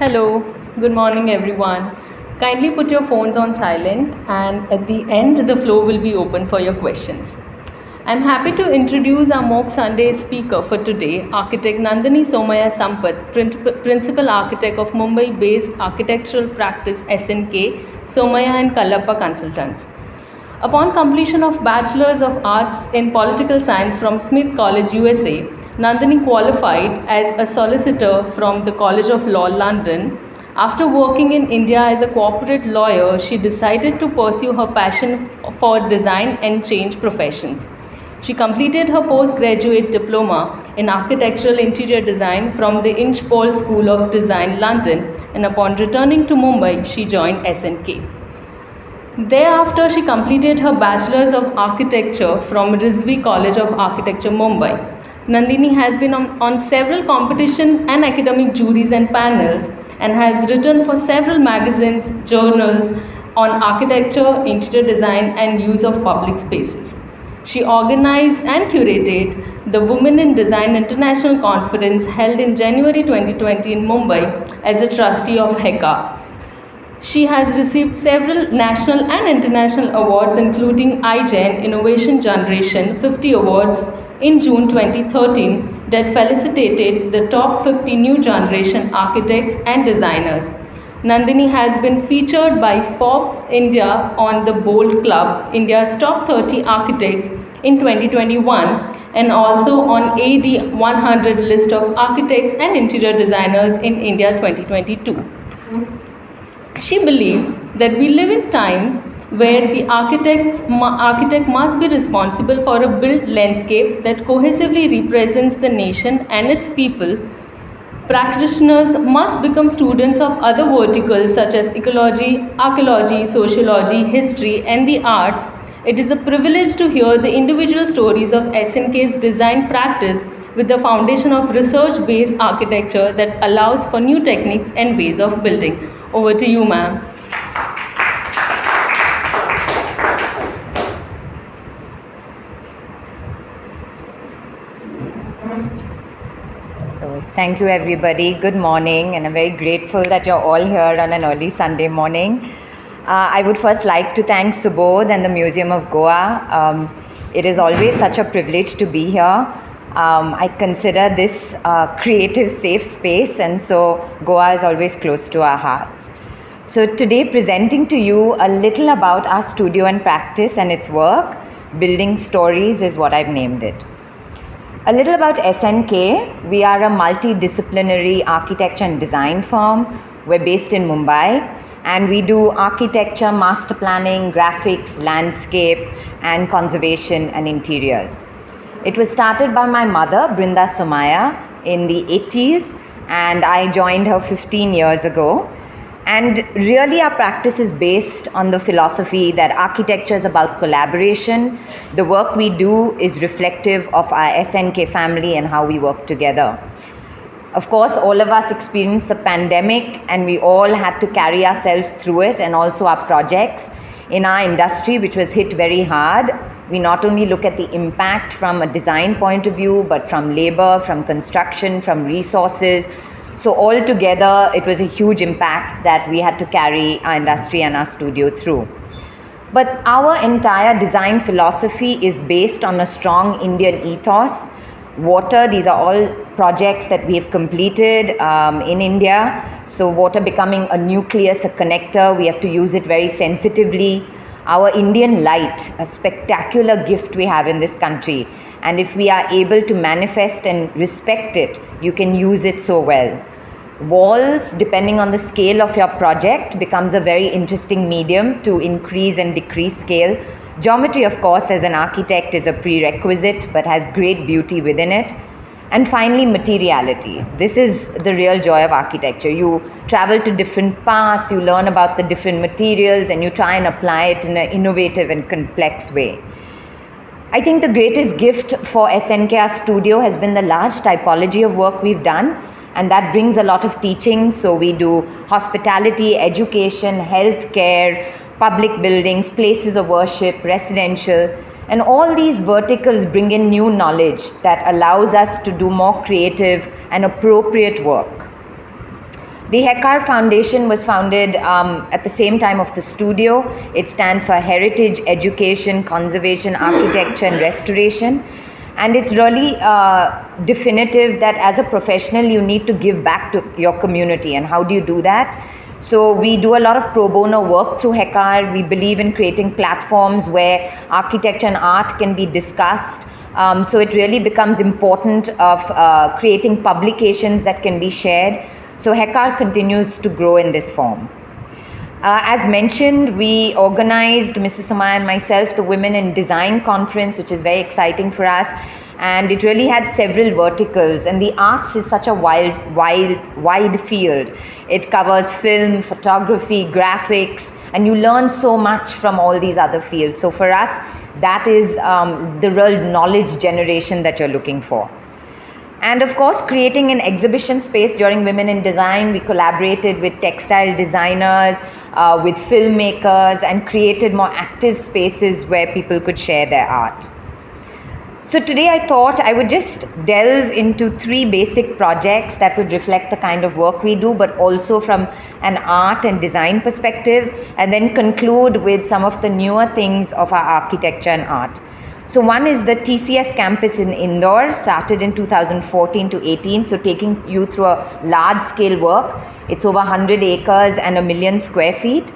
Hello, good morning everyone. Kindly put your phones on silent and at the end the floor will be open for your questions. I'm happy to introduce our Mock Sunday speaker for today, architect Nandini Somaya Sampat, principal architect of Mumbai-based architectural practice SNK, Somaya and Kalappa Consultants. Upon completion of Bachelor's of Arts in Political Science from Smith College, USA, Nandini qualified as a solicitor from the College of Law, London. After working in India as a corporate lawyer, she decided to pursue her passion for design and change professions. She completed her postgraduate diploma in architectural interior design from the Inchpole School of Design, London, and upon returning to Mumbai, she joined SNK. Thereafter, she completed her Bachelor's of Architecture from Rizvi College of Architecture, Mumbai. Nandini has been on several competition and academic juries and panels and has written for several magazines, journals on architecture, interior design and use of public spaces. She organized and curated the Women in Design International Conference held in January 2020 in Mumbai as a trustee of HECA. She has received several national and international awards including iGen Innovation Generation 50 Awards in June 2013 that felicitated the top 50 new generation architects and designers. Nandini has been featured by Forbes India on the Bold Club, India's top 30 architects in 2021 and also on AD 100 list of architects and interior designers in India 2022. She believes that we live in times where the architect must be responsible for a built landscape that cohesively represents the nation and its people. Practitioners must become students of other verticals such as ecology, archaeology, sociology, history, and the arts. It is a privilege to hear the individual stories of SNK's design practice with the foundation of research-based architecture that allows for new techniques and ways of building. Over to you, ma'am. So thank you everybody, good morning, and I'm very grateful that you're all here on an early Sunday morning. I would first like to thank Subodh and the Museum of Goa. It is always such a privilege to be here. I consider this a creative safe space, and so Goa is always close to our hearts. So today, presenting to you a little about our studio and practice and its work, Building Stories is what I've named it. A little about SNK. We are a multidisciplinary architecture and design firm. We're based in Mumbai, and we do architecture, master planning, graphics, landscape, and conservation and interiors. It was started by my mother, Brinda Somaya, in the 80s, and I joined her 15 years ago. And really our practice is based on the philosophy that architecture is about collaboration. The work we do is reflective of our SNK family and how we work together. Of course, all of us experienced the pandemic and we all had to carry ourselves through it, and also our projects in our industry, which was hit very hard. We not only look at the impact from a design point of view, but from labor, from construction, from resources. So altogether, it was a huge impact that we had to carry our industry and our studio through. But our entire design philosophy is based on a strong Indian ethos. Water, these are all projects that we have completed in India. So water becoming a nucleus, a connector, we have to use it very sensitively. Our Indian light, a spectacular gift we have in this country. And if we are able to manifest and respect it, you can use it so well. Walls, depending on the scale of your project, becomes a very interesting medium to increase and decrease scale. Geometry, of course, as an architect is a prerequisite, but has great beauty within it. And finally, materiality. This is the real joy of architecture. You travel to different parts, you learn about the different materials, and you try and apply it in an innovative and complex way. I think the greatest gift for SNK studio has been the large typology of work we've done, and that brings a lot of teaching. So we do hospitality, education, healthcare, public buildings, places of worship, residential, and all these verticals bring in new knowledge that allows us to do more creative and appropriate work. The Hekar Foundation was founded at the same time of the studio. It stands for Heritage, Education, Conservation, Architecture and Restoration. And it's really definitive that as a professional, you need to give back to your community. And how do you do that? So we do a lot of pro bono work through Hekar. We believe in creating platforms where architecture and art can be discussed. So it really becomes important of creating publications that can be shared. So Hekar continues to grow in this form. As mentioned, we organized, Mrs. Somaya and myself, the Women in Design Conference, which is very exciting for us. And it really had several verticals. And the arts is such a wide field. It covers film, photography, graphics, and you learn so much from all these other fields. So for us, that is the real knowledge generation that you're looking for. And of course, creating an exhibition space during Women in Design, we collaborated with textile designers, with filmmakers, and created more active spaces where people could share their art. So today I thought I would just delve into 3 basic projects that would reflect the kind of work we do, but also from an art and design perspective, and then conclude with some of the newer things of our architecture and art. So one is the TCS campus in Indore, started in 2014 to 18, so taking you through a large scale work. It's over 100 acres and 1 million square feet.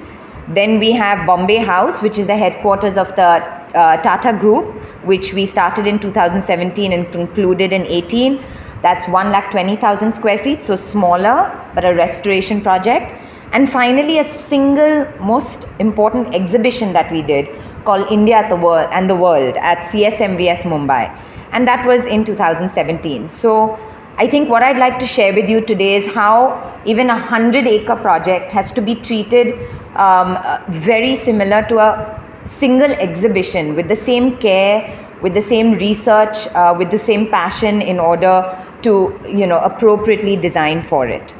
Then we have Bombay House, which is the headquarters of the Tata Group, which we started in 2017 and concluded in 18. That's 1,20,000 square feet, so smaller, but a restoration project. And finally, a single most important exhibition that we did called India and the World at CSMVS Mumbai. And that was in 2017. So I think what I'd like to share with you today is how even a 100-acre project has to be treated very similar to a single exhibition, with the same care, with the same research, with the same passion, in order to appropriately design for it.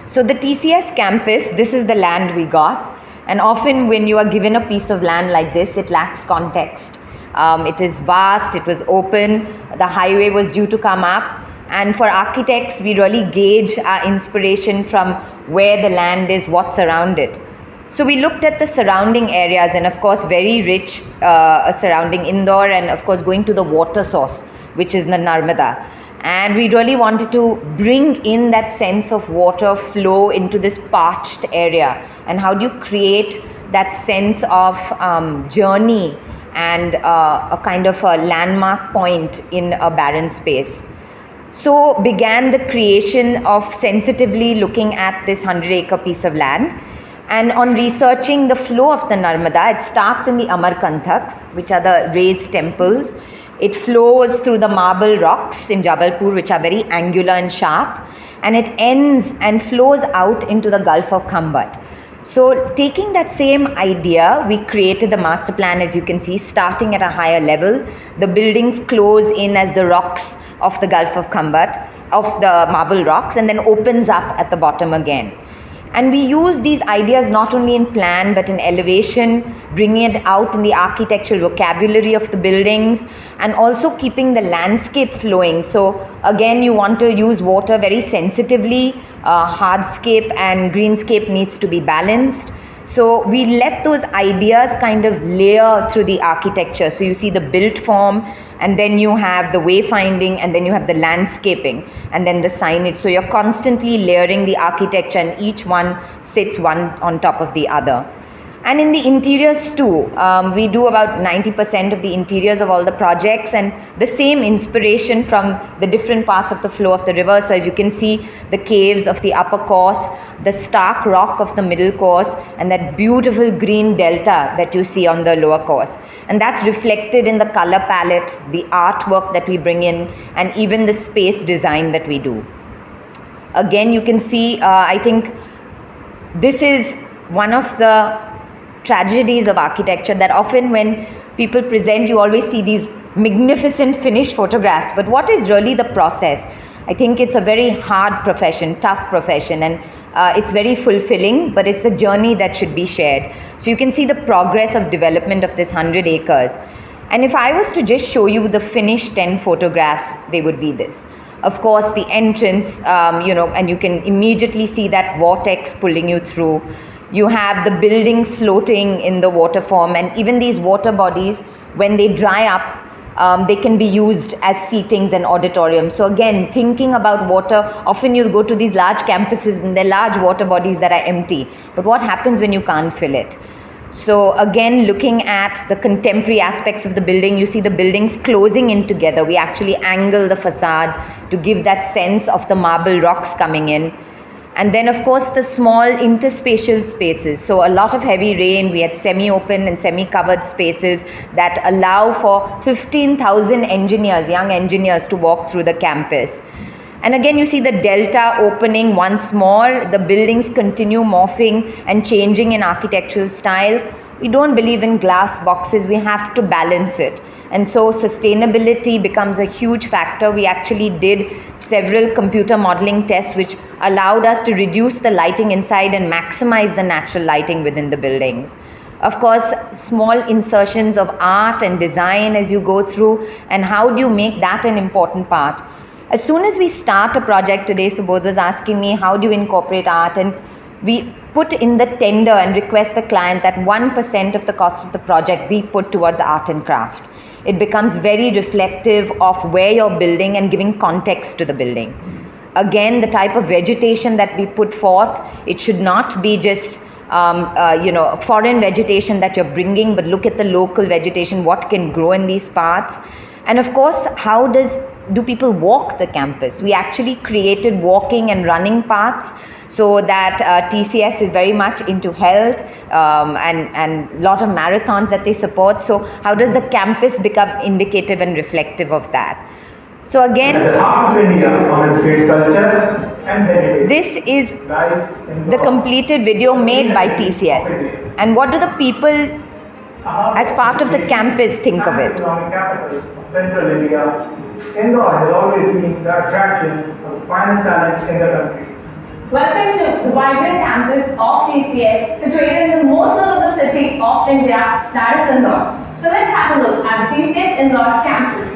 So the TCS campus, this is the land we got. And often when you are given a piece of land like this, it lacks context. It is vast, it was open, the highway was due to come up. And for architects, we really gauge our inspiration from where the land is, what's around it. So we looked at the surrounding areas, and of course very rich surrounding Indore, and of course going to the water source, which is the Narmada. And we really wanted to bring in that sense of water flow into this parched area. And how do you create that sense of journey and a kind of a landmark point in a barren space? So began the creation of sensitively looking at this 100-acre piece of land. And on researching the flow of the Narmada, it starts in the Amarkanthaks, which are the raised temples. It flows through the marble rocks in Jabalpur, which are very angular and sharp, and it ends and flows out into the Gulf of Khambat. So taking that same idea, we created the master plan, as you can see, starting at a higher level. The buildings close in as the rocks of the Gulf of Khambat, of the marble rocks, and then opens up at the bottom again. And we use these ideas not only in plan but in elevation, bringing it out in the architectural vocabulary of the buildings, and also keeping the landscape flowing. So again, you want to use water very sensitively. Hardscape and greenscape needs to be balanced. So we let those ideas kind of layer through the architecture. So you see the built form, and then you have the wayfinding, and then you have the landscaping, and then the signage. So you're constantly layering the architecture, and each one sits one on top of the other. And in the interiors too, we do about 90% of the interiors of all the projects, and the same inspiration from the different parts of the flow of the river. So as you can see, the caves of the upper course, the stark rock of the middle course, and that beautiful green delta that you see on the lower course. And that's reflected in the color palette, the artwork that we bring in, and even the space design that we do. Again, you can see, I think this is one of the tragedies of architecture, that often when people present, you always see these magnificent finished photographs. But what is really the process? I think it's a very hard profession, tough profession, and it's very fulfilling, but it's a journey that should be shared. So you can see the progress of development of this 100 acres. And if I was to just show you the finished 10 photographs, they would be this. Of course, the entrance, and you can immediately see that vortex pulling you through. You have the buildings floating in the water form, and even these water bodies, when they dry up, they can be used as seatings and auditoriums. So again, thinking about water, often you go to these large campuses and there are large water bodies that are empty. But what happens when you can't fill it? So again, looking at the contemporary aspects of the building, you see the buildings closing in together. We actually angle the facades to give that sense of the marble rocks coming in. And then of course the small interspatial spaces. So a lot of heavy rain, we had semi-open and semi-covered spaces that allow for 15,000 engineers, young engineers, to walk through the campus. And again, you see the delta opening once more. The buildings continue morphing and changing in architectural style. We don't believe in glass boxes. We have to balance it. And so sustainability becomes a huge factor. We actually did several computer modeling tests which allowed us to reduce the lighting inside and maximize the natural lighting within the buildings. Of course, small insertions of art and design as you go through, and how do you make that an important part? As soon as we start a project today, Subodh was asking me, how do you incorporate art? And we put in the tender and request the client that 1% of the cost of the project be put towards art and craft. It becomes very reflective of where you're building and giving context to the building. Again, the type of vegetation that we put forth, it should not be just foreign vegetation that you're bringing, but look at the local vegetation, what can grow in these parts. And of course, how do people walk the campus? We actually created walking and running paths so that TCS is very much into health and a lot of marathons that they support. So how does the campus become indicative and reflective of that? So again, this is the completed video made by TCS. And what do the people as part of the campus think of it? Central India, Indore has always been the attraction of the finest talent in the country. Welcome to the vibrant campus of TCS, situated in the most of the city of India, that is Indore. So let's have a look at the TCS Indore campus.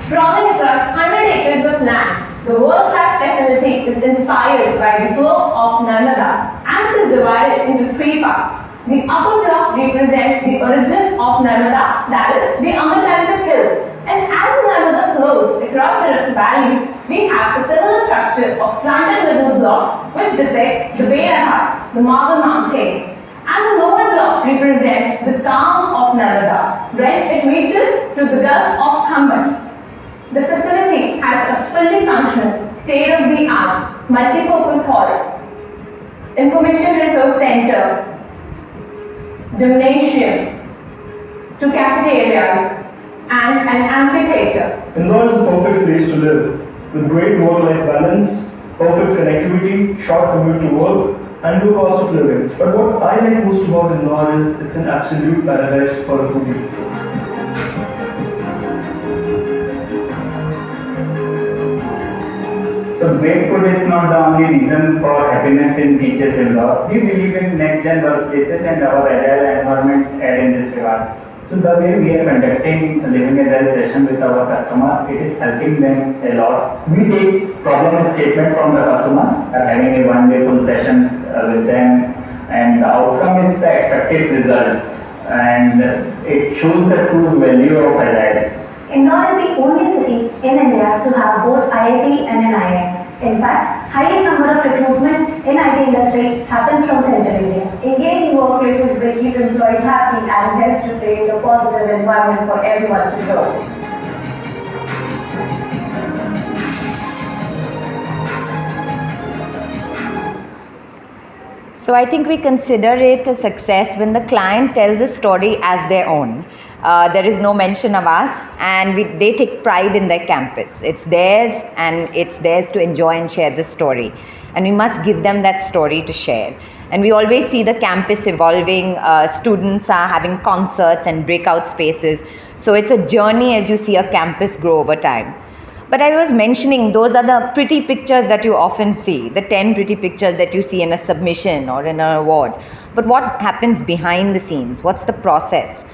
Sprawling across 100 acres of land, the world-class facility is inspired by the flow of Narmada and is divided into 3 parts. The upper block represents the origin of Narmada, that is, the Untitled Hills. And as the Narmada flows across the valleys, we have a similar structure of slanted middle block which depicts the Bear, the marble mountains. And the lower block represents the calm of Narmada when it reaches to the Gulf of Khambat. The facility has a fully functional, state-of-the-art, multi-purpose hall, information resource center, gymnasium, 2 cafeterias, and an amphitheater. Indore is the perfect place to live, with great work-life balance, perfect connectivity, short commute to work, and low cost of living. But what I like most about Indore is it's an absolute paradise for a foodie. So great food is not the only reason for happiness in TCS Indore. We believe in next-gen workplaces and our agile environment add in this regard. So the way we are conducting Living Cathedral session with our customer, it is helping them a lot. We take problem statement from the customer, having a one-day full session with them, and the outcome is the expected result, and it shows the true value of agile. Indore is the only city in India to have both IIT and an IIM. In fact, highest number of recruitment in IT industry happens from Central India. Engaging workplaces will keep employees happy and helps to create a positive environment for everyone to grow. So I think we consider it a success when the client tells a story as their own. There is no mention of us, and they take pride in their campus. It's theirs, and it's theirs to enjoy and share the story. And we must give them that story to share. And we always see the campus evolving. Students are having concerts and breakout spaces. So it's a journey as you see a campus grow over time. But I was mentioning those are the pretty pictures that you often see, the 10 pretty pictures that you see in a submission or in an award. But what happens behind the scenes? What's the process?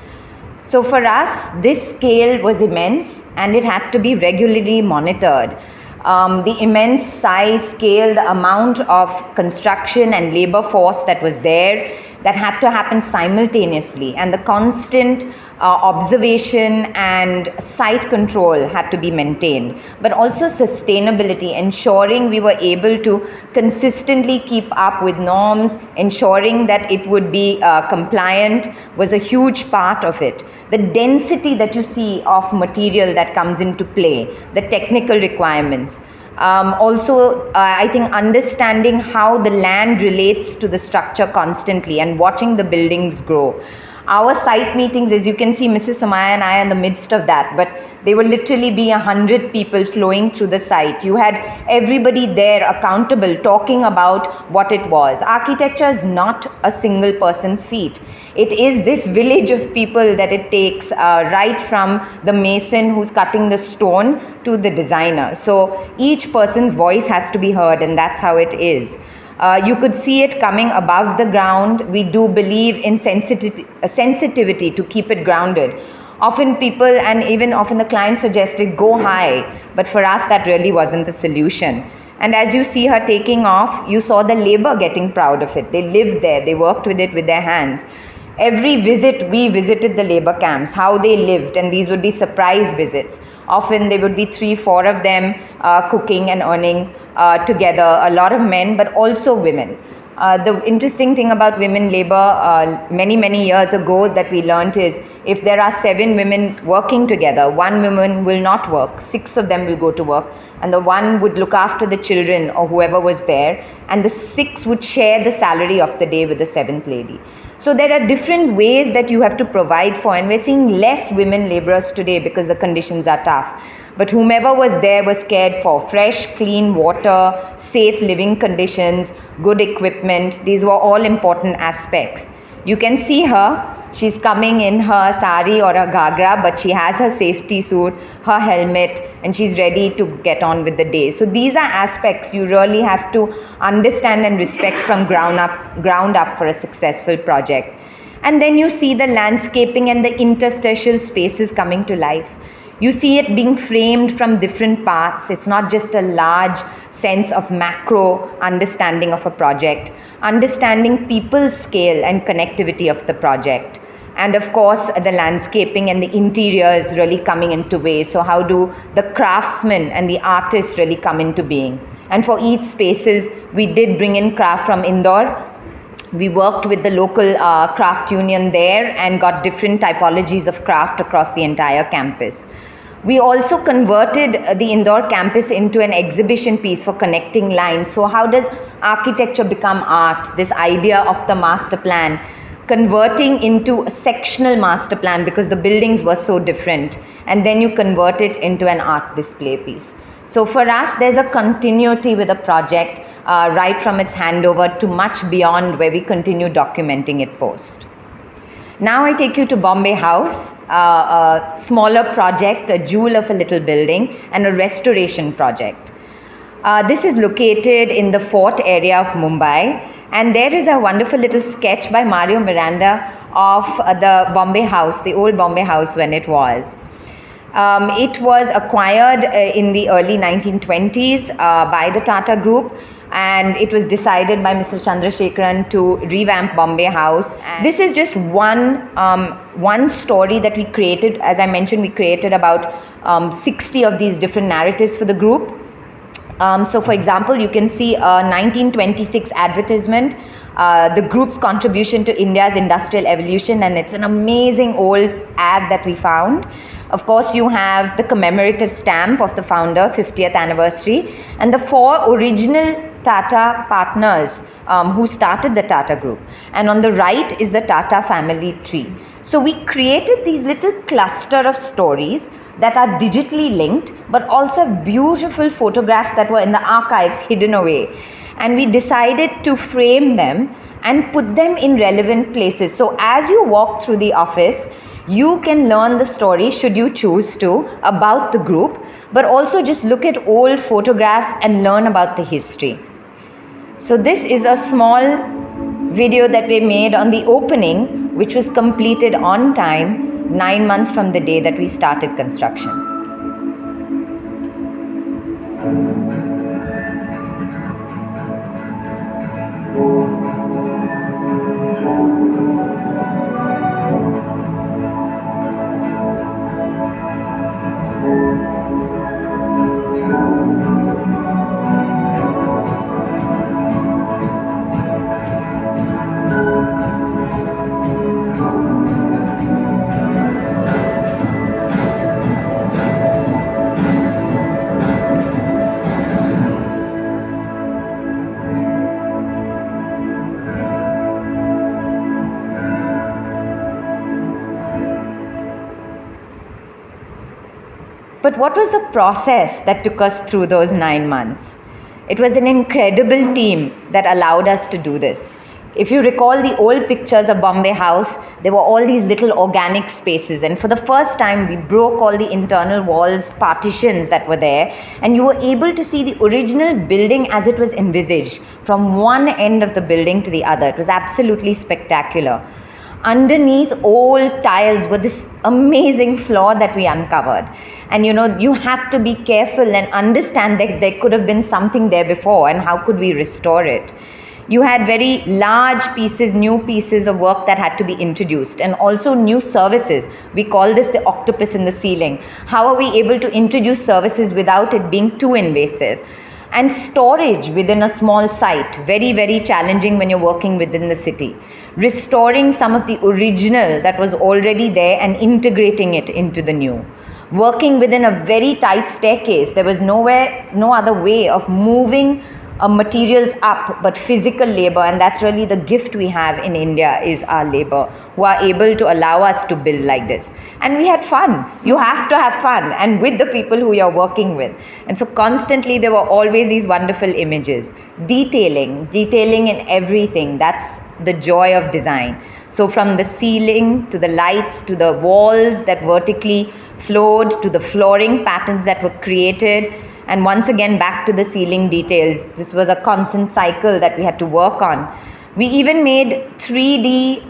So for us, this scale was immense and it had to be regularly monitored. The immense size, scale, the amount of construction and labor force that was there, that had to happen simultaneously, and the constant observation and site control had to be maintained, but also sustainability, ensuring we were able to consistently keep up with norms, ensuring that it would be compliant was a huge part of it. The density that you see of material that comes into play, the technical requirements. I think understanding how the land relates to the structure constantly and watching the buildings grow. Our site meetings, as you can see, Mrs. Somaya and I are in the midst of that, but they will literally be 100 people flowing through the site. You had everybody there accountable, talking about what it was. Architecture is not a single person's feat. It is this village of people that it takes, right from the mason who's cutting the stone to the designer. So each person's voice has to be heard, and that's how it is. You could see it coming above the ground. We do believe in sensitivity to keep it grounded. Often people, and even often the client, suggested go high, but for us that really wasn't the solution. And as you see her taking off, you saw the labor getting proud of it. They lived there, they worked with it with their hands. Every visit, we visited the labor camps, how they lived, and these would be surprise visits. Often there would be 3-4 of them cooking and earning together, a lot of men, but also women. The interesting thing about women labor many years ago that we learnt is, if there are 7 women working together, 1 woman will not work, 6 of them will go to work, and the 1 would look after the children or whoever was there, and the 6 would share the salary of the day with the 7th lady. So there are different ways that you have to provide for, and we're seeing less women laborers today because the conditions are tough. But whomever was there was cared for. Fresh, clean water, safe living conditions, good equipment. These were all important aspects. You can see her. She's coming in her sari or a ghagra, but she has her safety suit, her helmet, and she's ready to get on with the day. So these are aspects you really have to understand and respect from ground up for a successful project. And then you see the landscaping and the interstitial spaces coming to life. You see it being framed from different parts. It's not just a large sense of macro understanding of a project, understanding people's scale and connectivity of the project. And of course, the landscaping and the interiors really coming into way. So how do the craftsmen and the artists really come into being? And for each spaces, we did bring in craft from Indore. We worked with the local craft union there and got different typologies of craft across the entire campus. We also converted the Indore campus into an exhibition piece for connecting lines. So how does architecture become art? This idea of the master plan, converting into a sectional master plan because the buildings were so different. And then you convert it into an art display piece. So for us, there's a continuity with the project, right from its handover to much beyond, where we continue documenting it post. Now I take you to Bombay House, a smaller project, a jewel of a little building, and a restoration project. This is located in the fort area of Mumbai, and there is a wonderful little sketch by Mario Miranda of the Bombay House, the old Bombay House when it was. It was acquired in the early 1920s by the Tata Group, and it was decided by Mr. Chandrasekharan to revamp Bombay House. And this is just one story that we created. As I mentioned, we created about 60 of these different narratives for the group. So for example, you can see a 1926 advertisement, the group's contribution to India's industrial evolution, and it's an amazing old ad that we found. Of course, you have the commemorative stamp of the founder, 50th anniversary, and the 4 original Tata partners who started the Tata Group. And on the right is the Tata family tree. So we created these little cluster of stories that are digitally linked, but also beautiful photographs that were in the archives hidden away. And we decided to frame them and put them in relevant places. So as you walk through the office, you can learn the story, should you choose to, about the group, but also just look at old photographs and learn about the history. So this is a small video that we made on the opening, which was completed on time. 9 months from the day that we started construction. But what was the process that took us through those 9 months? It was an incredible team that allowed us to do this. If you recall the old pictures of Bombay House, there were all these little organic spaces, and for the first time we broke all the internal walls, partitions that were there, and you were able to see the original building as it was envisaged from one end of the building to the other. It was absolutely spectacular. Underneath old tiles were this amazing floor that we uncovered, and you had to be careful and understand that there could have been something there before, and how could we restore it. You had very large pieces, new pieces of work that had to be introduced, and also new services. We call this the octopus in the ceiling. How are we able to introduce services without it being too invasive? And storage within a small site, very, very challenging when you're working within the city. Restoring some of the original that was already there and integrating it into the new. Working within a very tight staircase. There was no other way of moving materials up but physical labor, and that's really the gift we have in India, is our labor, who are able to allow us to build like this. And we had fun. You have to have fun, and with the people who you're working with. And so constantly there were always these wonderful images. Detailing in everything. That's the joy of design. So from the ceiling to the lights to the walls that vertically flowed to the flooring patterns that were created, and once again back to the ceiling details. This was a constant cycle that we had to work on. We even made 3D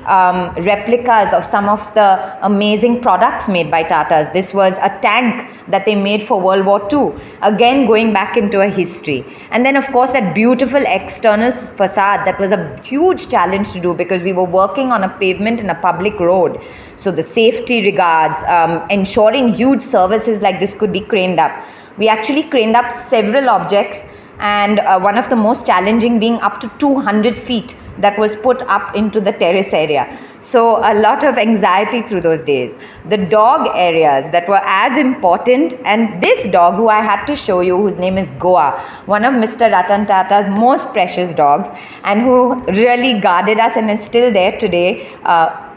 replicas of some of the amazing products made by Tatas. This was a tank that they made for World War II, again going back into a history. And then of course that beautiful external facade, that was a huge challenge to do because we were working on a pavement in a public road. So the safety regards, ensuring huge services like this could be craned up. We actually craned up several objects, and one of the most challenging being up to 200 feet that was put up into the terrace area. So a lot of anxiety through those days. The dog areas that were as important, and this dog who I had to show you, whose name is Goa, one of Mr. Ratan Tata's most precious dogs, and who really guarded us and is still there today,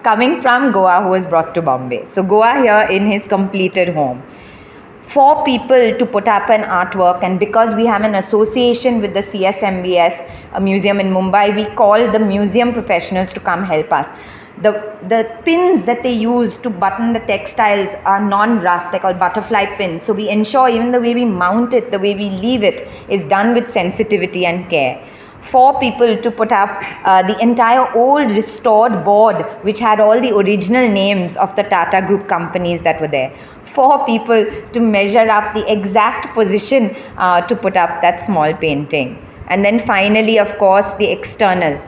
coming from Goa, who was brought to Bombay. So Goa here in his completed home. 4 people to put up an artwork, and because we have an association with the CSMBS, a museum in Mumbai, we called the museum professionals to come help us. The pins that they use to button the textiles are non-rust, they're called butterfly pins. So we ensure even the way we mount it, the way we leave it is done with sensitivity and care. 4 people to put up the entire old restored board which had all the original names of the Tata Group companies that were there. 4 people to measure up the exact position to put up that small painting. And then finally, of course, the external.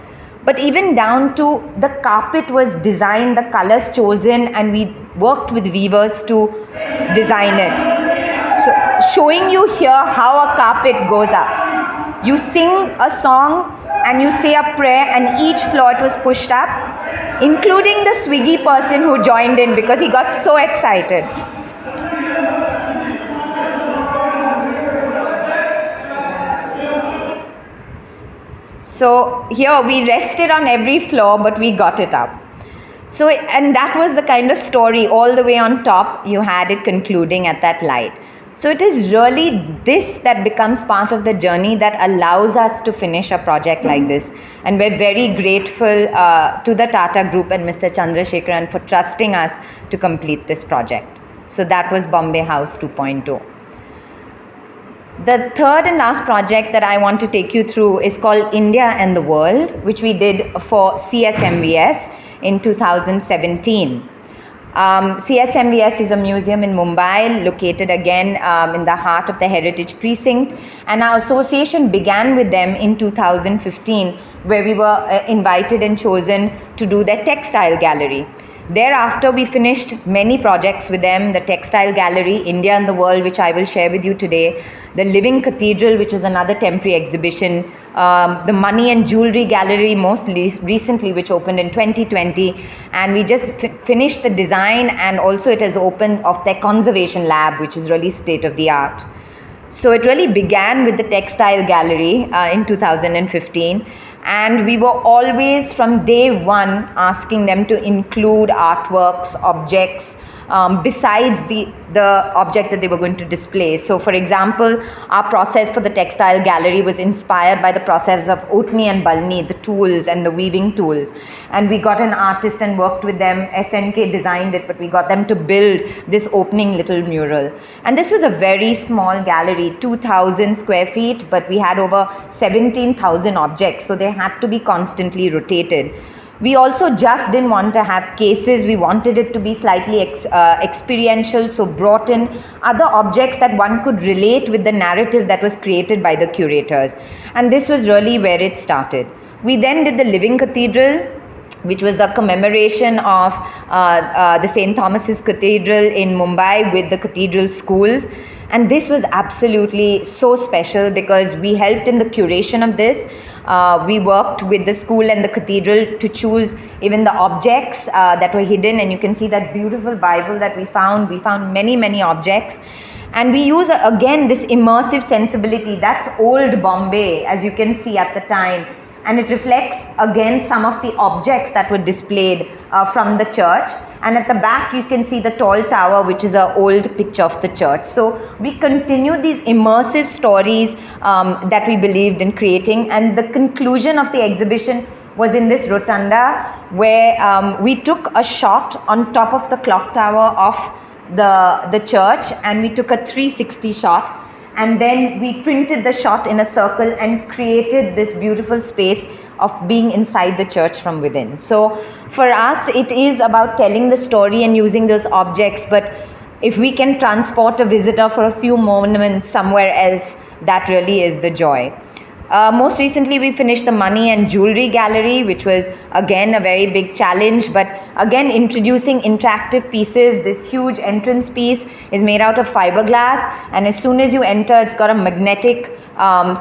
But even down to the carpet was designed, the colors chosen, and we worked with weavers to design it. So showing you here how a carpet goes up. You sing a song and you say a prayer, and each floor it was pushed up, including the Swiggy person who joined in because he got so excited. So here we rested on every floor, but we got it up. So, and that was the kind of story all the way on top. You had it concluding at that light. So it is really this that becomes part of the journey that allows us to finish a project like this. And we're very grateful to the Tata Group and Mr. Chandrasekharan for trusting us to complete this project. So that was Bombay House 2.0. The third and last project that I want to take you through is called India and the World, which we did for CSMVS in 2017. CSMVS is a museum in Mumbai, located again in the heart of the Heritage Precinct, and our association began with them in 2015, where we were invited and chosen to do their Textile Gallery. Thereafter, we finished many projects with them: the Textile Gallery, India and the World, which I will share with you today, the Living Cathedral, which was another temporary exhibition, the Money and Jewelry Gallery most recently, which opened in 2020, and we just finished the design, and also it has opened of their conservation lab, which is really state of the art. So it really began with the Textile Gallery in 2015. And we were always from day one asking them to include artworks, objects, besides the object that they were going to display. So for example, our process for the Textile Gallery was inspired by the process of Otni and Balni, the tools and the weaving tools. And we got an artist and worked with them. SNK designed it, but we got them to build this opening little mural. And this was a very small gallery, 2,000 square feet, but we had over 17,000 objects, so they had to be constantly rotated. We also just didn't want to have cases. We wanted it to be slightly experiential, so brought in other objects that one could relate with the narrative that was created by the curators. And this was really where it started. We then did the Living Cathedral, which was a commemoration of the St. Thomas's Cathedral in Mumbai with the cathedral schools. And this was absolutely so special because we helped in the curation of this. We worked with the school and the cathedral to choose even the objects that were hidden, and you can see that beautiful Bible that we found. We found many objects, and we use again this immersive sensibility. That's old Bombay, as you can see at the time, and it reflects again some of the objects that were displayed from the church. And at the back you can see the tall tower, which is an old picture of the church. So we continued these immersive stories that we believed in creating, and the conclusion of the exhibition was in this rotunda, where we took a shot on top of the clock tower of the church, and we took a 360 shot. And then we printed the shot in a circle and created this beautiful space of being inside the church from within. So for us, it is about telling the story and using those objects, but if we can transport a visitor for a few moments somewhere else, that really is the joy. Most recently, we finished the Money and Jewelry Gallery, which was again a very big challenge, but again introducing interactive pieces. This huge entrance piece is made out of fiberglass, and as soon as you enter, it's got a magnetic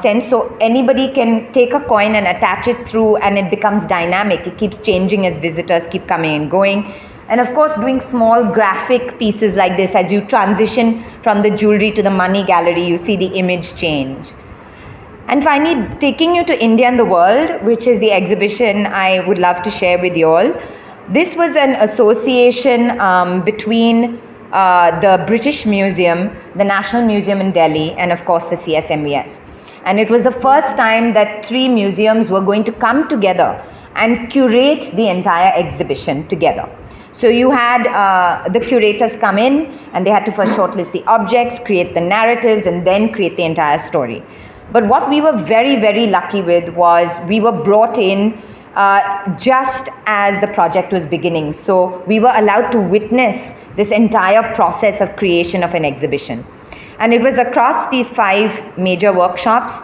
sense, so anybody can take a coin and attach it through, and it becomes dynamic. It keeps changing as visitors keep coming and going. And of course, doing small graphic pieces like this, as you transition from the jewelry to the money gallery, you see the image change. And finally, taking you to India and the World, which is the exhibition I would love to share with you all. This was an association between the British Museum, the National Museum in Delhi, and of course the CSMVS. And it was the first time that 3 museums were going to come together and curate the entire exhibition together. So you had the curators come in, and they had to first shortlist the objects, create the narratives, and then create the entire story. But what we were very lucky with was we were brought in just as the project was beginning. So we were allowed to witness this entire process of creation of an exhibition. And it was across these 5 major workshops.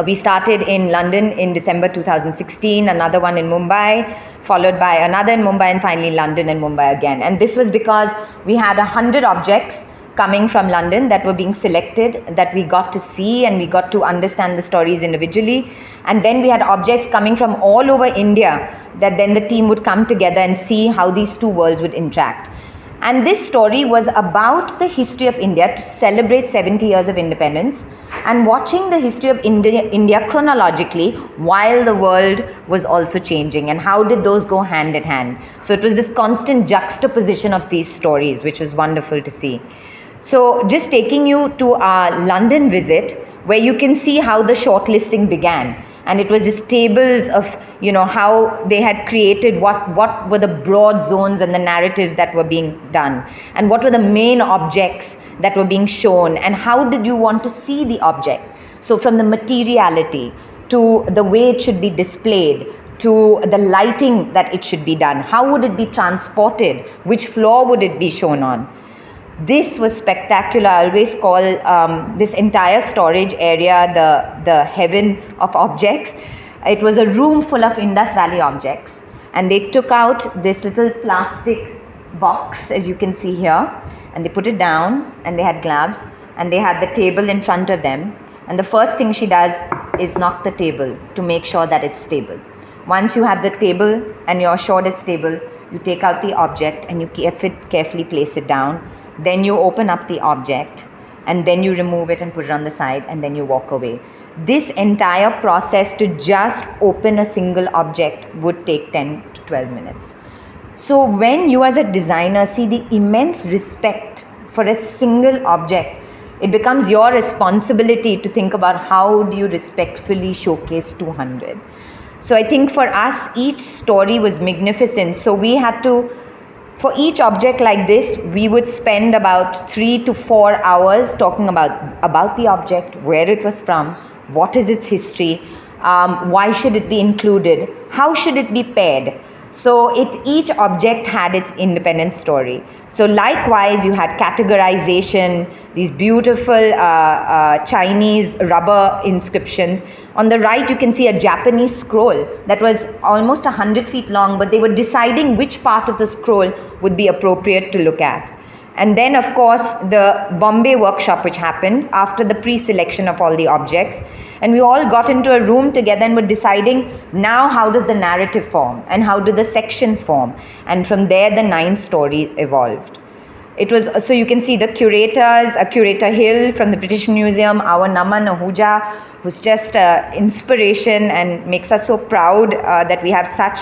We started in London in December 2016, another one in Mumbai, followed by another in Mumbai, and finally London and Mumbai again. And this was because we had 100 objects coming from London that were being selected, that we got to see, and we got to understand the stories individually. And then we had objects coming from all over India that then the team would come together and see how these 2 worlds would interact. And this story was about the history of India to celebrate 70 years of independence, and watching the history of India chronologically while the world was also changing, and how did those go hand in hand. So it was this constant juxtaposition of these stories, which was wonderful to see. So just taking you to our London visit, where you can see how the shortlisting began. And it was just tables of, how they had created what were the broad zones and the narratives that were being done, and what were the main objects that were being shown, and how did you want to see the object. So from the materiality to the way it should be displayed, to the lighting that it should be done. How would it be transported? Which floor would it be shown on? This was spectacular. I always call this entire storage area the heaven of objects. It was a room full of Indus Valley objects, and they took out this little plastic box, as you can see here, and they put it down, and they had gloves, and they had the table in front of them, and the first thing she does is knock the table to make sure that it's stable. Once you have the table and you're sure it's stable, you take out the object and you carefully place it down. Then you open up the object, and then you remove it and put it on the side, and then you walk away. This entire process to just open a single object would take 10 to 12 minutes. So when you as a designer see the immense respect for a single object, it becomes your responsibility to think about how do you respectfully showcase 200. So I think for us, each story was magnificent. So we had to, for each object like this, we would spend about 3 to 4 hours talking about the object, where it was from, what is its history, why should it be included, how should it be paired. So each object had its independent story. So likewise, you had categorization, these beautiful Chinese rubber inscriptions. On the right, you can see a Japanese scroll that was almost 100 feet long, but they were deciding which part of the scroll would be appropriate to look at. And then, of course, the Bombay workshop, which happened after the pre-selection of all the objects. And we all got into a room together and were deciding now how does the narrative form and how do the sections form. And from there, the 9 stories evolved. It was, so you can see the curators, Curator Hill from the British Museum, our Naman Ahuja, who's just inspiration and makes us so proud that we have such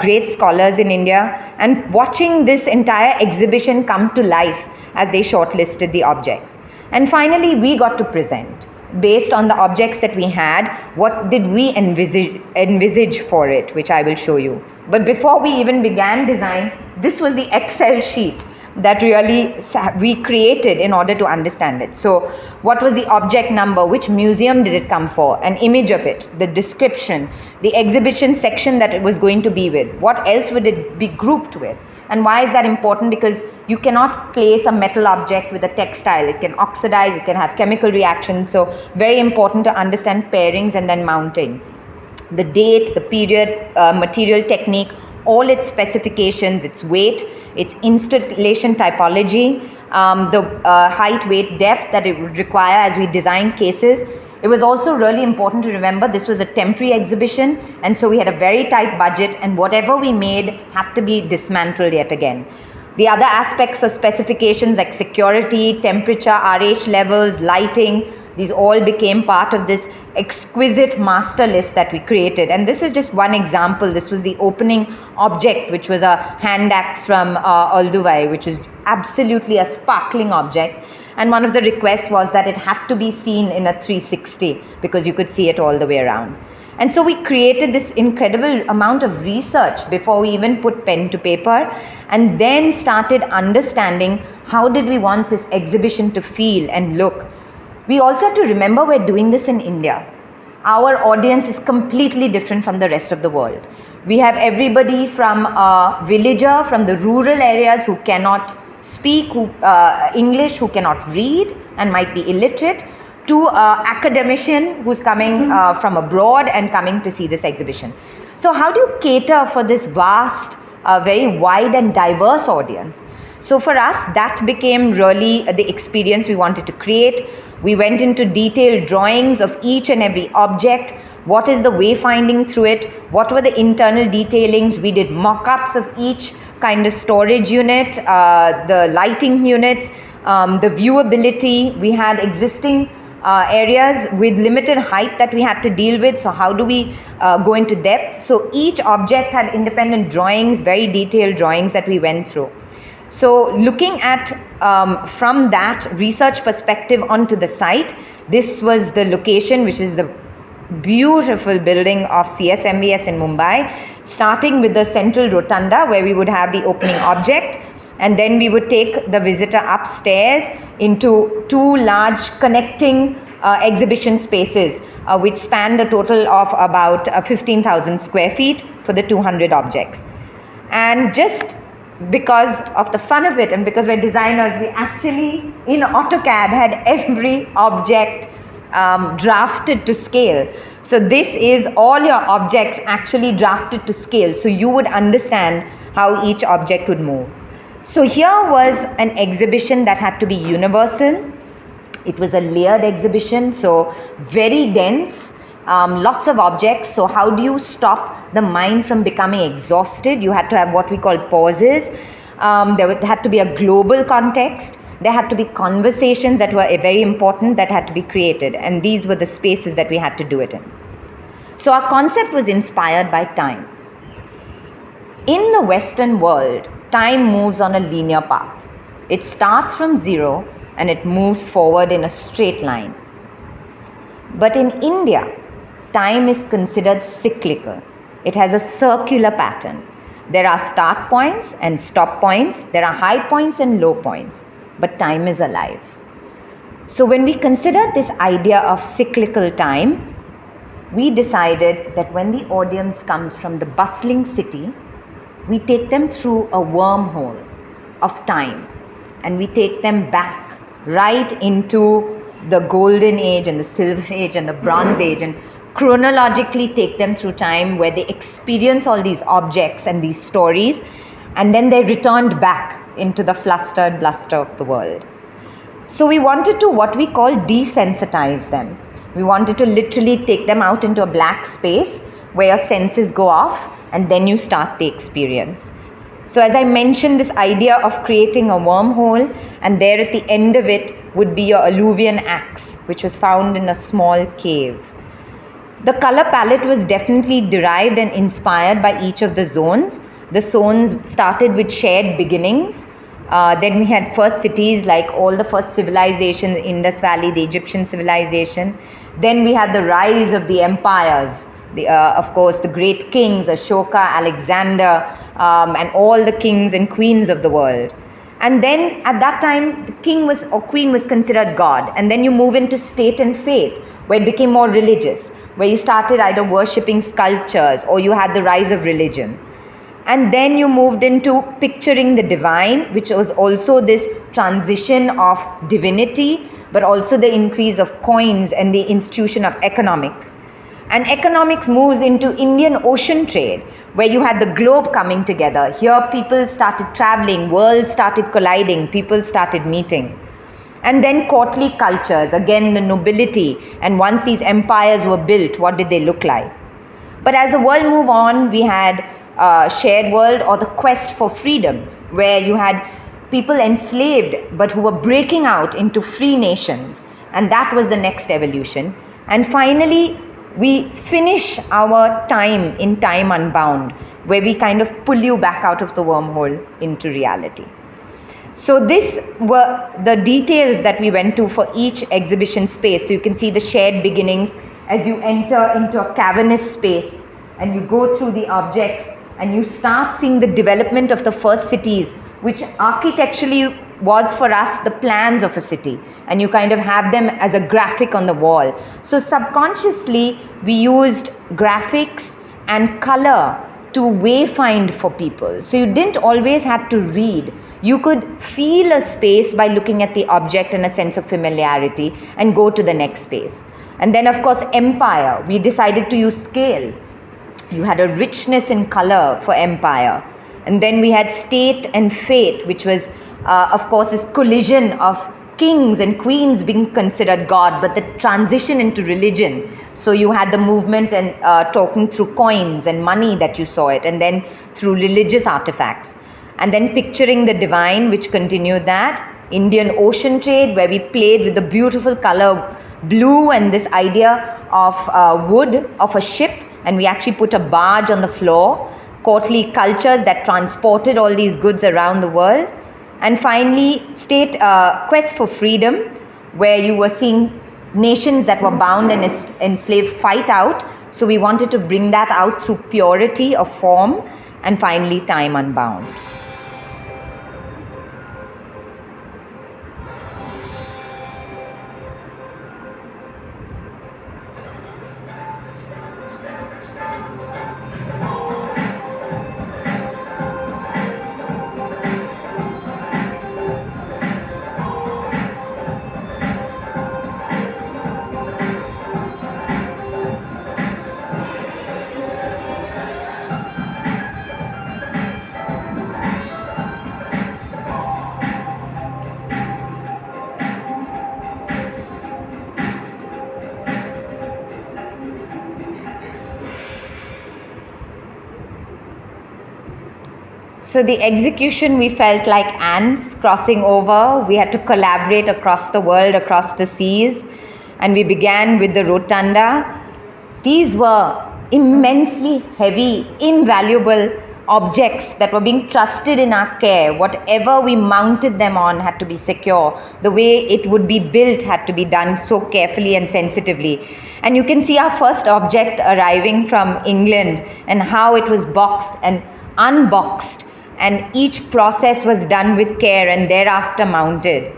great scholars in India, and watching this entire exhibition come to life as they shortlisted the objects. And finally, we got to present. Based on the objects that we had, what did we envisage for it, which I will show you. But before we even began design, this was the Excel sheet that really we created in order to understand it. So what was the object number, which museum did it come for, an image of it, the description, the exhibition section that it was going to be with, what else would it be grouped with. And why is that important? Because you cannot place a metal object with a textile. It can oxidize, it can have chemical reactions. So very important to understand pairings and then mounting. The date, the period, material technique, all its specifications, its weight, its installation typology, the height, weight, depth that it would require as we design cases. It was also really important to remember this was a temporary exhibition, and so we had a very tight budget, and whatever we made had to be dismantled yet again. The other aspects of specifications like security, temperature, RH levels, lighting, these all became part of this exquisite master list that we created. And this is just one example. This was the opening object, which was a hand axe from Olduvai, which was absolutely a sparkling object. And one of the requests was that it had to be seen in a 360 because you could see it all the way around. And so we created this incredible amount of research before we even put pen to paper, and then started understanding how did we want this exhibition to feel and look. We also have to remember we're doing this in India. Our audience is completely different from the rest of the world. We have everybody from a villager from the rural areas who cannot speak English, who cannot read and might be illiterate, to an academician who's coming from abroad and coming to see this exhibition. So how do you cater for this vast, very wide and diverse audience? So for us, that became really the experience we wanted to create. We went into detailed drawings of each and every object. What is the wayfinding through it? What were the internal detailings? We did mock-ups of each kind of storage unit, the lighting units, the viewability. We had existing areas with limited height that we had to deal with. So how do we go into depth? So each object had independent drawings, very detailed drawings that we went through. So looking at from that research perspective onto the site, this was the location, which is the beautiful building of CSMBS in Mumbai, starting with the central rotunda where we would have the opening object, and then we would take the visitor upstairs into 2 large connecting exhibition spaces which spanned a total of about 15,000 square feet for the 200 objects. And just because of the fun of it and because we're designers, we actually in AutoCAD had every object drafted to scale. So this is all your objects actually drafted to scale, so you would understand how each object would move. So here was an exhibition that had to be universal. It was a layered exhibition, so very dense, lots of objects. So how do you stop the mind from becoming exhausted? You had to have what we call pauses. There had to be a global context. There had to be conversations that were very important that had to be created, and these were the spaces that we had to do it in. So our concept was inspired by time. In the Western world, time moves on a linear path. It starts from zero and it moves forward in a straight line. But in India, time is considered cyclical. It has a circular pattern. There are start points and stop points. There are high points and low points. But time is alive. So when we considered this idea of cyclical time, we decided that when the audience comes from the bustling city, we take them through a wormhole of time and we take them back right into the golden age and the silver age and the bronze age, and chronologically take them through time where they experience all these objects and these stories, and then they returned back into the flustered bluster of the world. So we wanted to what we call desensitize them. We wanted to literally take them out into a black space where your senses go off and then you start the experience. So as I mentioned, this idea of creating a wormhole, and there at the end of it would be your alluvian axe, which was found in a small cave. The color palette was definitely derived and inspired by each of the zones. The zones started with shared beginnings. Then we had first cities, like all the first civilizations, Indus Valley, the Egyptian civilization. Then we had the rise of the empires, of course, the great kings, Ashoka, Alexander, and all the kings and queens of the world. And then at that time, the king was or queen was considered God. And then you move into state and faith, where it became more religious, where you started either worshipping sculptures or you had the rise of religion. And then you moved into picturing the divine, which was also this transition of divinity, but also the increase of coins and the institution of economics. And economics moves into Indian Ocean trade, where you had the globe coming together. Here people started traveling, worlds started colliding, people started meeting. And then courtly cultures, again the nobility, and once these empires were built, what did they look like? But as the world moved on, we had shared world, or the quest for freedom, where you had people enslaved but who were breaking out into free nations, and that was the next evolution. And finally, we finish our time in Time Unbound, where we kind of pull you back out of the wormhole into reality. So these were the details that we went to for each exhibition space. So you can see the shared beginnings as you enter into a cavernous space and you go through the objects and you start seeing the development of the first cities, which architecturally was for us the plans of a city, and you kind of have them as a graphic on the wall. So subconsciously we used graphics and color to wayfind for people. So you didn't always have to read. You could feel a space by looking at the object and a sense of familiarity and go to the next space. And then of course empire, we decided to use scale. You had a richness in color for empire. And then we had state and faith, which was of course this collision of kings and queens being considered God, but the transition into religion. So you had the movement and talking through coins and money that you saw it, and then through religious artifacts. And then picturing the divine, which continued that. Indian Ocean trade, where we played with the beautiful color blue and this idea of wood of a ship, and we actually put a barge on the floor. Courtly cultures that transported all these goods around the world. And finally, state quest for freedom, where you were seeing nations that were bound and enslaved fight out. So we wanted to bring that out through purity of form. And finally, time unbound. So the execution, we felt like ants crossing over. We had to collaborate across the world, across the seas. And we began with the rotunda. These were immensely heavy, invaluable objects that were being trusted in our care. Whatever we mounted them on had to be secure. The way it would be built had to be done so carefully and sensitively. And you can see our first object arriving from England and how it was boxed and unboxed. And each process was done with care and thereafter mounted.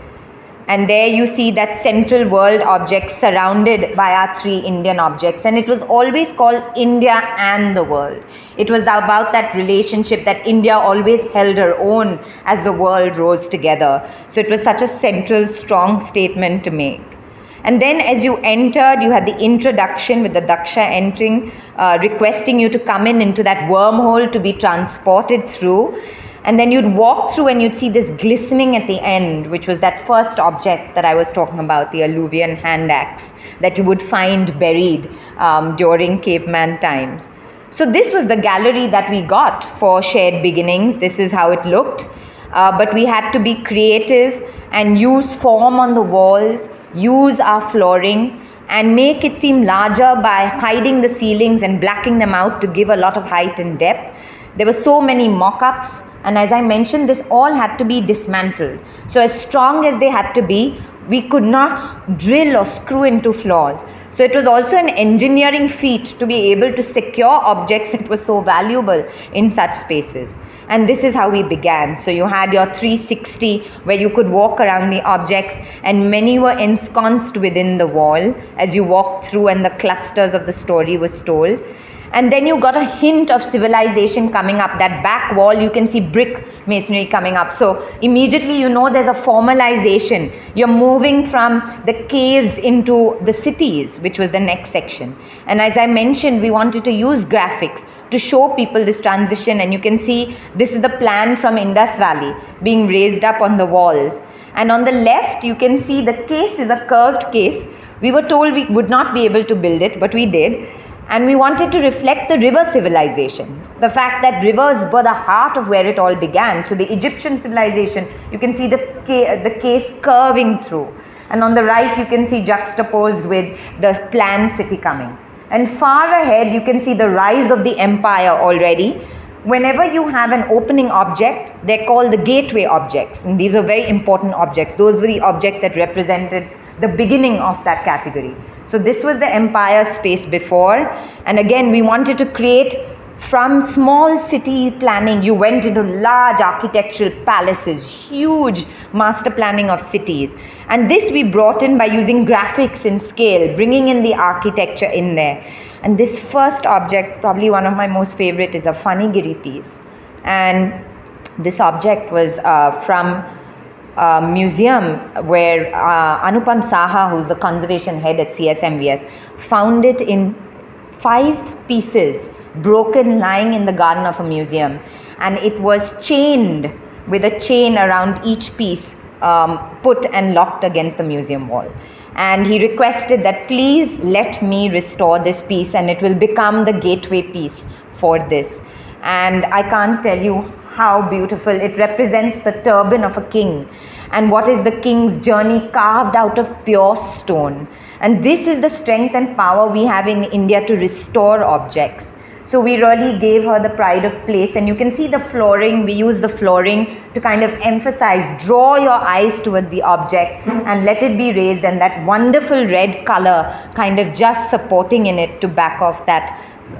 And there you see that central world object surrounded by our 3 Indian objects. And it was always called India and the world. It was about that relationship that India always held her own as the world rose together. So it was such a central, strong statement to make. And then as you entered, you had the introduction with the Daksha entering, requesting you to come into that wormhole to be transported through. And then you'd walk through and you'd see this glistening at the end, which was that first object that I was talking about, the alluvian hand axe that you would find buried during caveman times. So this was the gallery that we got for Shared Beginnings. This is how it looked. But we had to be creative and use form on the walls, use our flooring, and make it seem larger by hiding the ceilings and blacking them out to give a lot of height and depth. There were so many mock-ups. And as I mentioned, this all had to be dismantled. So as strong as they had to be, we could not drill or screw into floors. So it was also an engineering feat to be able to secure objects that were so valuable in such spaces. And this is how we began. So you had your 360 where you could walk around the objects, and many were ensconced within the wall as you walked through and the clusters of the story was told. And then you got a hint of civilization coming up. That back wall, you can see brick masonry coming up. So immediately you know there's a formalization. You're moving from the caves into the cities, which was the next section. And as I mentioned, we wanted to use graphics to show people this transition. And you can see this is the plan from Indus Valley being raised up on the walls. And on the left, you can see the case is a curved case. We were told we would not be able to build it, but we did. And we wanted to reflect the river civilizations, the fact that rivers were the heart of where it all began. So the Egyptian civilization, you can see the case curving through. And on the right, you can see juxtaposed with the planned city coming. And far ahead, you can see the rise of the empire already. Whenever you have an opening object, they're called the gateway objects. And these were very important objects. Those were the objects that represented the beginning of that category. So this was the empire space before, and again we wanted to create from small city planning. You went into large architectural palaces, huge master planning of cities, and this we brought in by using graphics in scale, bringing in the architecture in there. And this first object, probably one of my most favorite, is a Funigiri piece, and this object was from museum where Anupam Saha, who's the conservation head at CSMVS, found it in 5 pieces, broken, lying in the garden of a museum. And it was chained with a chain around each piece, put and locked against the museum wall. And he requested that please let me restore this piece and it will become the gateway piece for this. And I can't tell you how beautiful. It represents the turban of a king, and what is the king's journey carved out of pure stone. And this is the strength and power we have in India to restore objects. So we really gave her the pride of place, and you can see the flooring. We use the flooring to kind of emphasize, draw your eyes toward the object and let it be raised, and that wonderful red color kind of just supporting in it to back off that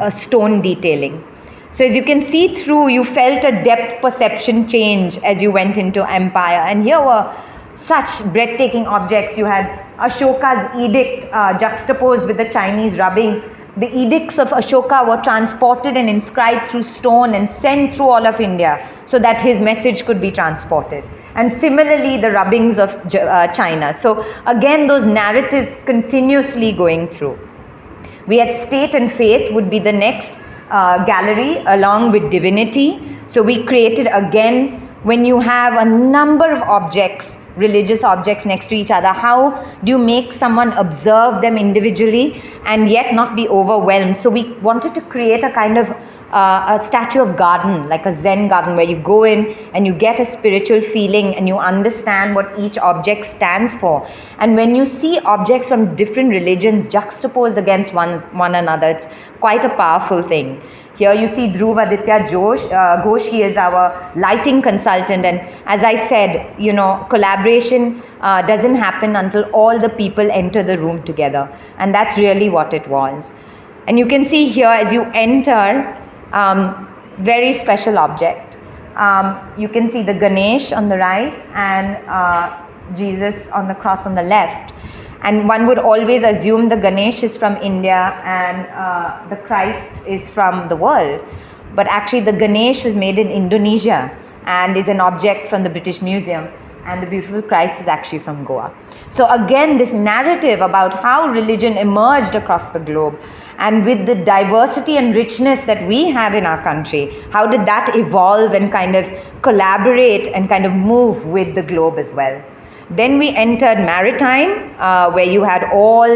stone detailing. So as you can see through, you felt a depth perception change as you went into empire. And here were such breathtaking objects. You had Ashoka's edict juxtaposed with the Chinese rubbing. The edicts of Ashoka were transported and inscribed through stone and sent through all of India so that his message could be transported. And similarly, the rubbings of China. So again, those narratives continuously going through. We had state and faith would be the next gallery along with divinity. So we created again, when you have a number of objects, religious objects next to each other, how do you make someone observe them individually and yet not be overwhelmed? So we wanted to create a kind of a statue of garden, like a Zen garden, where you go in and you get a spiritual feeling and you understand what each object stands for. And when you see objects from different religions juxtaposed against one another, it's quite a powerful thing. Here you see Dhruv Aditya Ghosh. He is our lighting consultant, and as I said, you know, collaboration doesn't happen until all the people enter the room together, and that's really what it was. And you can see here as you enter, very special object. You can see the Ganesh on the right and Jesus on the cross on the left. And one would always assume the Ganesh is from India and the Christ is from the world. But actually the Ganesh was made in Indonesia and is an object from the British Museum. And the beautiful Christ is actually from Goa. So again, this narrative about how religion emerged across the globe, and with the diversity and richness that we have in our country, how did that evolve and kind of collaborate and kind of move with the globe as well. Then we entered maritime, where you had all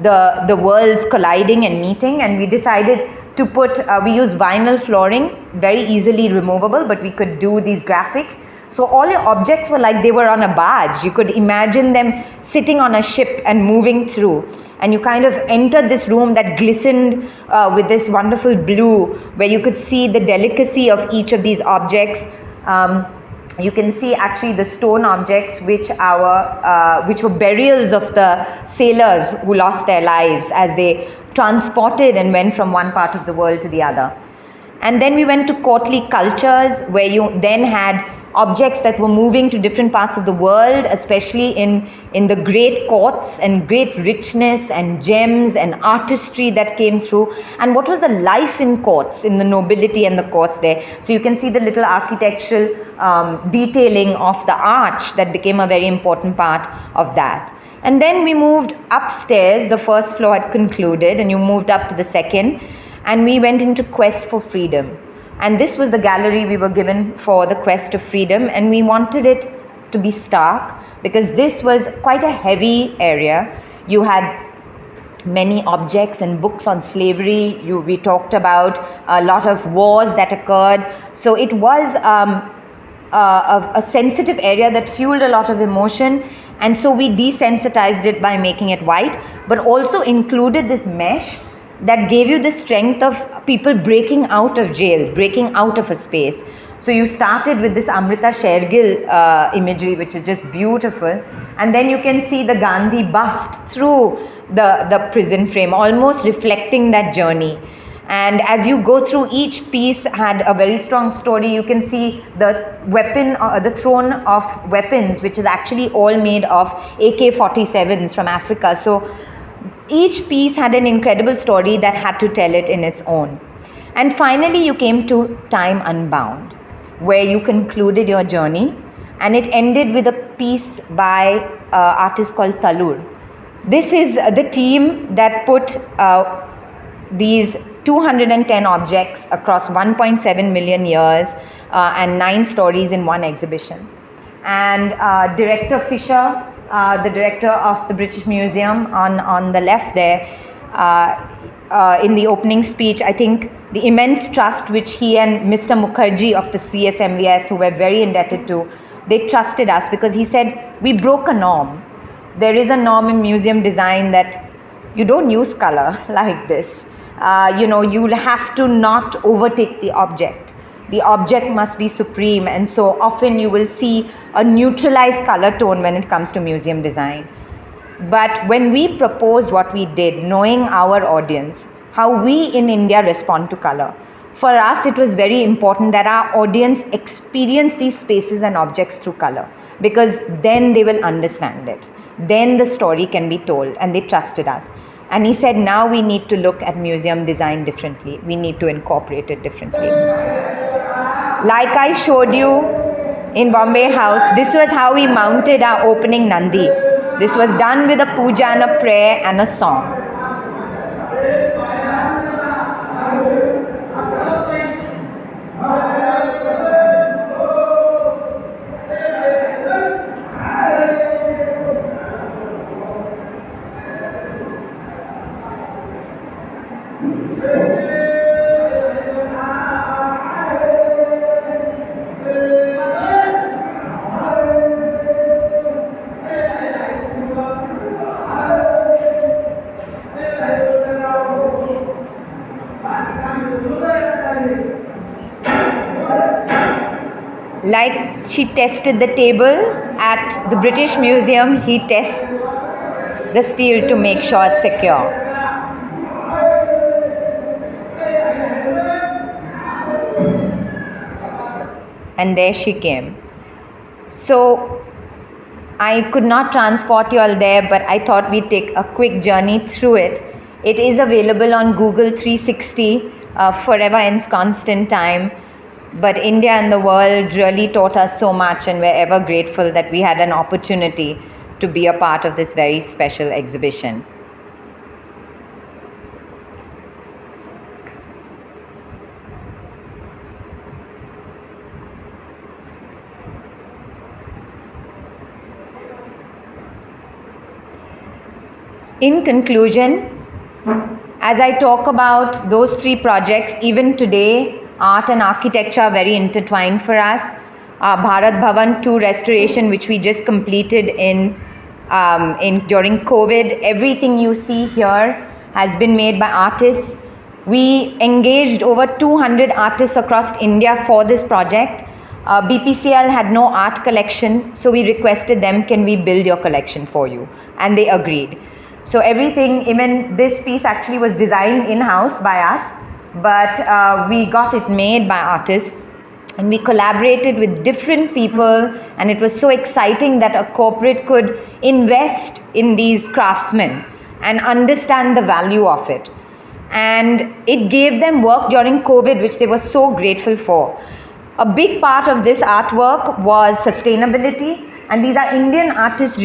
the worlds colliding and meeting, and we decided to put, we use vinyl flooring, very easily removable, but we could do these graphics. So all your objects were like they were on a barge. You could imagine them sitting on a ship and moving through. And you kind of entered this room that glistened with this wonderful blue, where you could see the delicacy of each of these objects. You can see actually the stone objects which were burials of the sailors who lost their lives as they transported and went from one part of the world to the other. And then we went to courtly cultures, where you then had objects that were moving to different parts of the world, especially in the great courts, and great richness and gems and artistry that came through, and what was the life in courts, in the nobility and the courts there. So you can see the little architectural detailing of the arch that became a very important part of that. And then we moved upstairs. The first floor had concluded and you moved up to the second, and we went into Quest for Freedom. And this was the gallery we were given for the Quest of Freedom, and we wanted it to be stark because this was quite a heavy area. You had many objects and books on slavery. We talked about a lot of wars that occurred. So it was a sensitive area that fueled a lot of emotion, and so we desensitized it by making it white, but also included this mesh that gave you the strength of people breaking out of jail, breaking out of a space. So you started with this Amrita Shergill imagery, which is just beautiful, and then you can see the Gandhi bust through the prison frame, almost reflecting that journey. And as you go through, each piece had a very strong story. You can see the weapon, the throne of weapons, which is actually all made of AK-47s from Africa. So each piece had an incredible story that had to tell it in its own. And finally, you came to Time Unbound, where you concluded your journey, and it ended with a piece by an artist called Talur. This is the team that put these 210 objects across 1.7 million years and 9 stories in one exhibition. And Director Fisher, the director of the British Museum on the left there, in the opening speech, I think the immense trust which he and Mr. Mukherjee of the CSMVS, who we're very indebted to, they trusted us because he said, we broke a norm. There is a norm in museum design that you don't use color like this. You'll have to not overtake the object. The object must be supreme, and so often you will see a neutralized color tone when it comes to museum design. But when we proposed what we did, knowing our audience, how we in India respond to color, for us it was very important that our audience experience these spaces and objects through color, because then they will understand it. Then the story can be told, and they trusted us. And he said, now we need to look at museum design differently. We need to incorporate it differently. Like I showed you in Bombay House, this was how we mounted our opening Nandi. This was done with a puja and a prayer and a song. like she tested the table at the British Museum, he tests the steel to make sure it's secure. And there she came. So I could not transport you all there, but I thought we'd take a quick journey through it. It is available on Google 360, forever ends constant time. But India and the world really taught us so much, and we're ever grateful that we had an opportunity to be a part of this very special exhibition. In conclusion, as I talk about those three projects, even today, art and architecture are very intertwined for us. Our Bharat Bhavan 2 restoration, which we just completed during COVID, everything you see here has been made by artists. We engaged over 200 artists across India for this project. BPCL had no art collection, so we requested them, can we build your collection for you? And they agreed. So everything, even this piece actually was designed in-house by us, but we got it made by artists, and we collaborated with different people, and it was so exciting that a corporate could invest in these craftsmen and understand the value of it. And it gave them work during COVID, which they were so grateful for. A big part of this artwork was sustainability, and these are Indian artists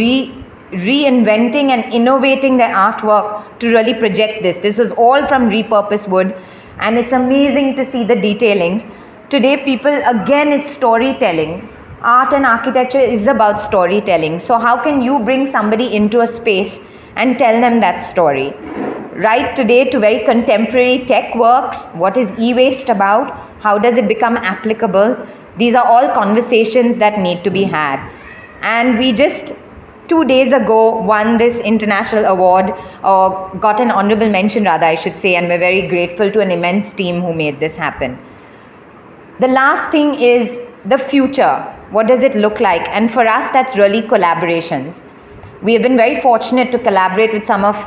reinventing and innovating their artwork to really project this. This was all from repurposed wood, and it's amazing to see the detailings. Today, people, again, it's storytelling. Art and architecture is about storytelling. So how can you bring somebody into a space and tell them that story? Right today to very contemporary tech works, what is e-waste about? How does it become applicable? These are all conversations that need to be had. And we just 2 days ago won this international award, or got an honorable mention rather, I should say, and we're very grateful to an immense team who made this happen. The last thing is the future. What does it look like? And for us, that's really collaborations. We have been very fortunate to collaborate with some of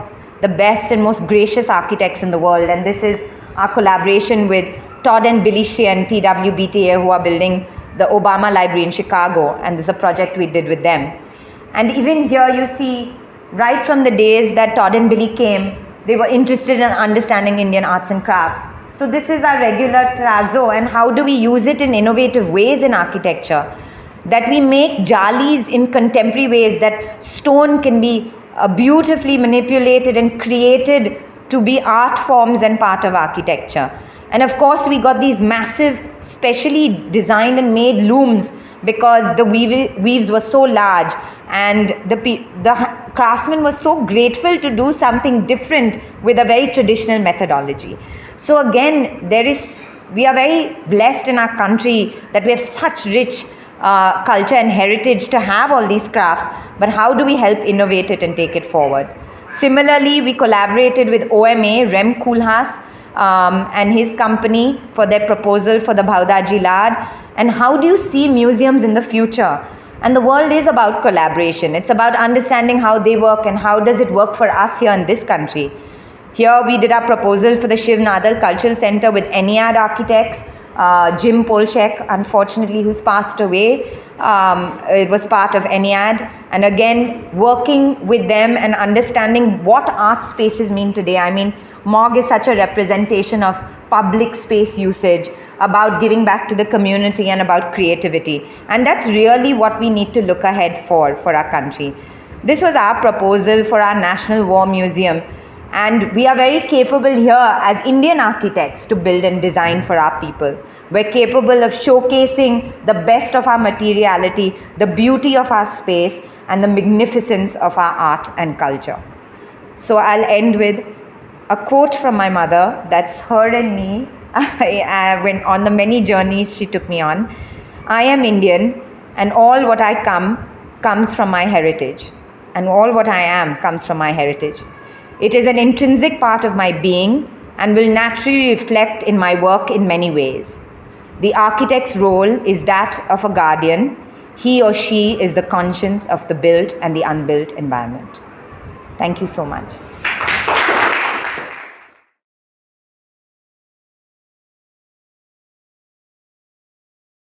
the best and most gracious architects in the world, and this is our collaboration with Todd and Billy Shea and TWBTA, who are building the Obama Library in Chicago, and this is a project we did with them. And even here you see, right from the days that Todd and Billy came, they were interested in understanding Indian arts and crafts. So this is our regular terrazzo, and how do we use it in innovative ways in architecture? That we make jalis in contemporary ways, that stone can be beautifully manipulated and created to be art forms and part of architecture. And of course, we got these massive, specially designed and made looms, because the weaves were so large, and the craftsman was so grateful to do something different with a very traditional methodology. So again, we are very blessed in our country that we have such rich culture and heritage to have all these crafts, but how do we help innovate it and take it forward? Similarly, we collaborated with OMA, Rem Koolhaas, and his company for their proposal for the Bhaudaji Lad. And how do you see museums in the future? And the world is about collaboration. It's about understanding how they work and how does it work for us here in this country. Here we did our proposal for the Shiv Nadar Cultural Center with Enraptured architects, Jim Polchek, unfortunately, who's passed away, it was part of Enraptured. And again, working with them and understanding what art spaces mean today. I mean, MOG is such a representation of public space usage, about giving back to the community and about creativity. And that's really what we need to look ahead for our country. This was our proposal for our National War Museum. And we are very capable here as Indian architects to build and design for our people. We're capable of showcasing the best of our materiality, the beauty of our space, and the magnificence of our art and culture. So I'll end with a quote from my mother. That's her and me when on the many journeys she took me on. I am Indian, and all what I comes from my heritage, and all what I am comes from my heritage. It is an intrinsic part of my being and will naturally reflect in my work in many ways. The architect's role is that of a guardian. He or she is the conscience of the built and the unbuilt environment. Thank you so much.